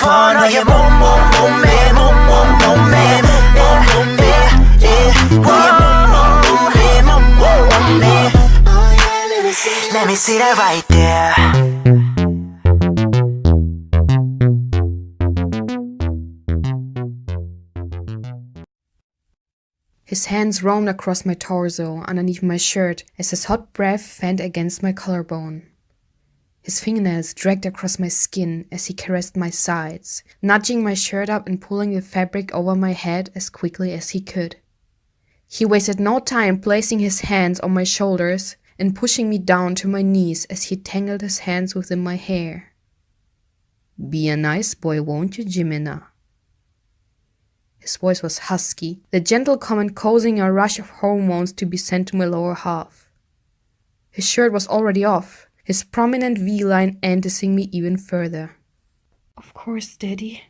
싶어 너의 몸매 Let me see that right there. His hands roamed across my torso, underneath my shirt, as his hot breath fanned against my collarbone. His fingernails dragged across my skin as he caressed my sides, nudging my shirt up and pulling the fabric over my head as quickly as he could. He wasted no time placing his hands on my shoulders and pushing me down to my knees as he tangled his hands within my hair. Be a nice boy, won't you, Jimin? His voice was husky, the gentle comment causing a rush of hormones to be sent to my lower half. His shirt was already off, his prominent V-line enticing me even further. Of course, Daddy.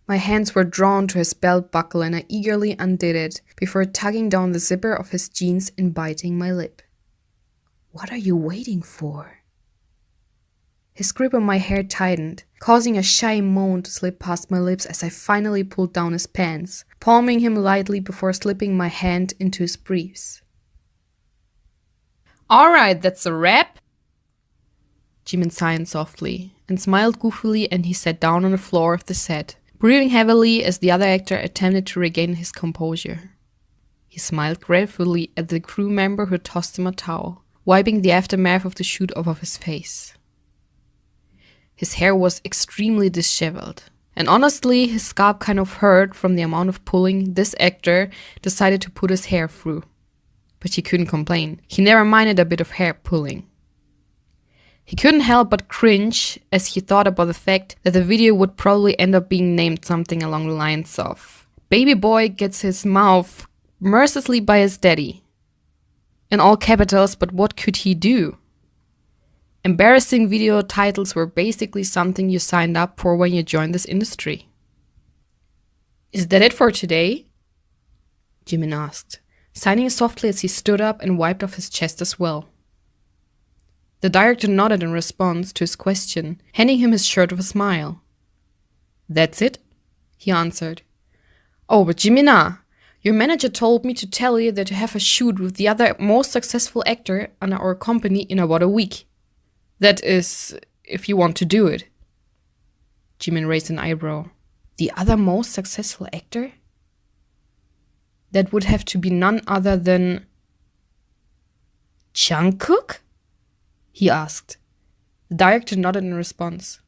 My hands were drawn to his belt buckle and I eagerly undid it before tugging down the zipper of his jeans and biting my lip. What are you waiting for? His grip on my hair tightened, causing a shy moan to slip past my lips as I finally pulled down his pants, palming him lightly before slipping my hand into his briefs. Alright, that's a wrap. Jimin sighed softly and smiled goofily, and he sat down on the floor of the set, breathing heavily as the other actor attempted to regain his composure. He smiled gratefully at the crew member who tossed him a towel, wiping the aftermath of the shoot off of his face. His hair was extremely disheveled, and honestly, his scalp kind of hurt from the amount of pulling this actor decided to put his hair through. But he couldn't complain. He never minded a bit of hair pulling. He couldn't help but cringe as he thought about the fact that the video would probably end up being named something along the lines of "Baby boy gets his mouth mercilessly by his daddy." In all capitals, but what could he do? Embarrassing video titles were basically something you signed up for when you joined this industry. Is that it for today? Jimin asked, signing softly as he stood up and wiped off his chest as well. The director nodded in response to his question, handing him his shirt with a smile. That's it, he answered. Oh, but Jimin, your manager told me to tell you that you have a shoot with the other most successful actor under our company in about a week. That is, if you want to do it. Jimin raised an eyebrow. The other most successful actor? That would have to be none other than Jungkook? He asked. The director nodded in response.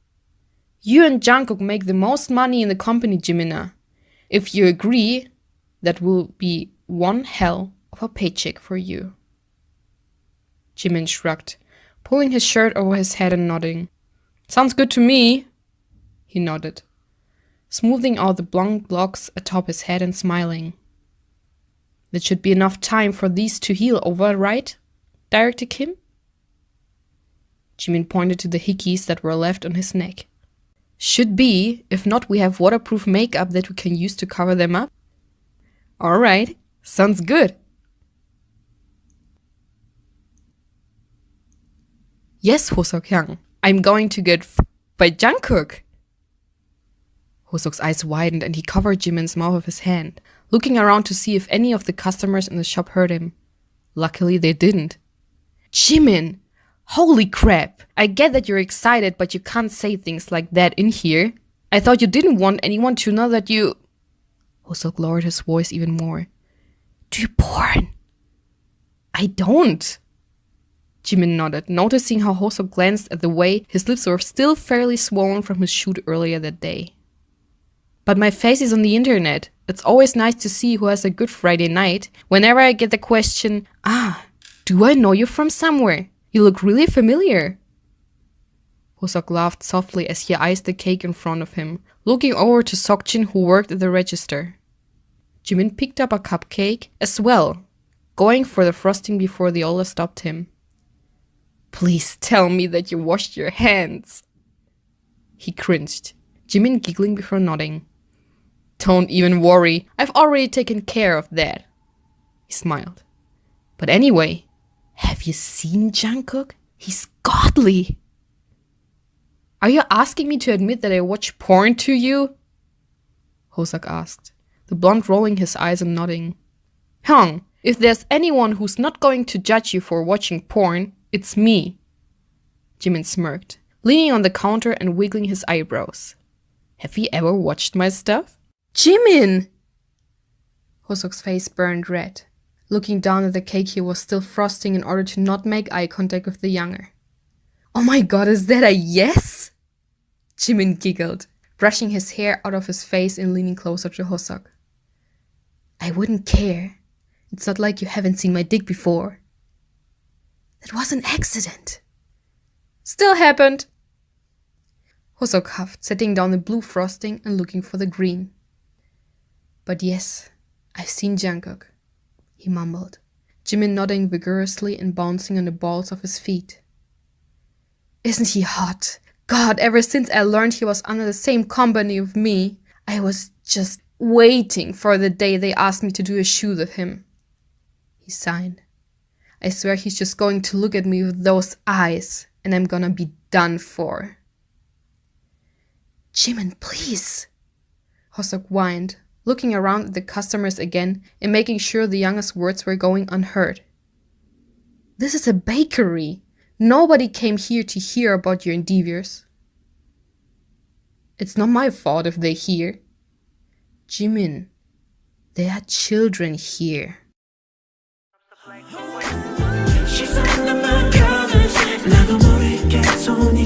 You and Jungkook make the most money in the company, Jimin. If you agree, that will be one hell of a paycheck for you. Jimin shrugged, pulling his shirt over his head and nodding. Sounds good to me, he nodded, smoothing out the blonde locks atop his head and smiling. That should be enough time for these to heal over, right, Director Kim? Jimin pointed to the hickeys that were left on his neck. Should be, if not we have waterproof makeup that we can use to cover them up. Alright, sounds good. Yes, Hoseok-hyung, I'm going to get by Jungkook. Hoseok's eyes widened and he covered Jimin's mouth with his hand, looking around to see if any of the customers in the shop heard him. Luckily, they didn't. Jimin! Holy crap! I get that you're excited, but you can't say things like that in here. I thought you didn't want anyone to know that you... Hoseok lowered his voice even more. Do you porn? I don't. Jimin nodded, noticing how Hoseok glanced at the way his lips were still fairly swollen from his shoot earlier that day. But my face is on the internet. It's always nice to see who has a good Friday night. Whenever I get the question, do I know you from somewhere? You look really familiar. Hoseok laughed softly as he iced the cake in front of him, looking over to Seokjin who worked at the register. Jimin picked up a cupcake as well, going for the frosting before the older stopped him. Please tell me that you washed your hands. He cringed, Jimin giggling before nodding. Don't even worry, I've already taken care of that. He smiled. But anyway, have you seen Jungkook? He's godly. Are you asking me to admit that I watch porn to you? Hoseok asked, the blonde rolling his eyes and nodding. Hyung, if there's anyone who's not going to judge you for watching porn, it's me. Jimin smirked, leaning on the counter and wiggling his eyebrows. Have you ever watched my stuff? Jimin! Hoseok's face burned red, looking down at the cake he was still frosting in order to not make eye contact with the younger. Oh my god, is that a yes? Jimin giggled, brushing his hair out of his face and leaning closer to Hoseok. I wouldn't care. It's not like you haven't seen my dick before. That was an accident. Still happened. Hoseok huffed, setting down the blue frosting and looking for the green. But yes, I've seen Jungkook, he mumbled, Jimin nodding vigorously and bouncing on the balls of his feet. Isn't he hot? God, ever since I learned he was under the same company with me, I was just waiting for the day they asked me to do a shoot with him. He sighed. I swear he's just going to look at me with those eyes, and I'm gonna be done for. Jimin, please, Hoseok whined, looking around at the customers again and making sure the youngest words were going unheard. This is a bakery. Nobody came here to hear about your endeavors. It's not my fault if they hear. Jimin, there are children here. She's under my covers. 나도 모르게 손이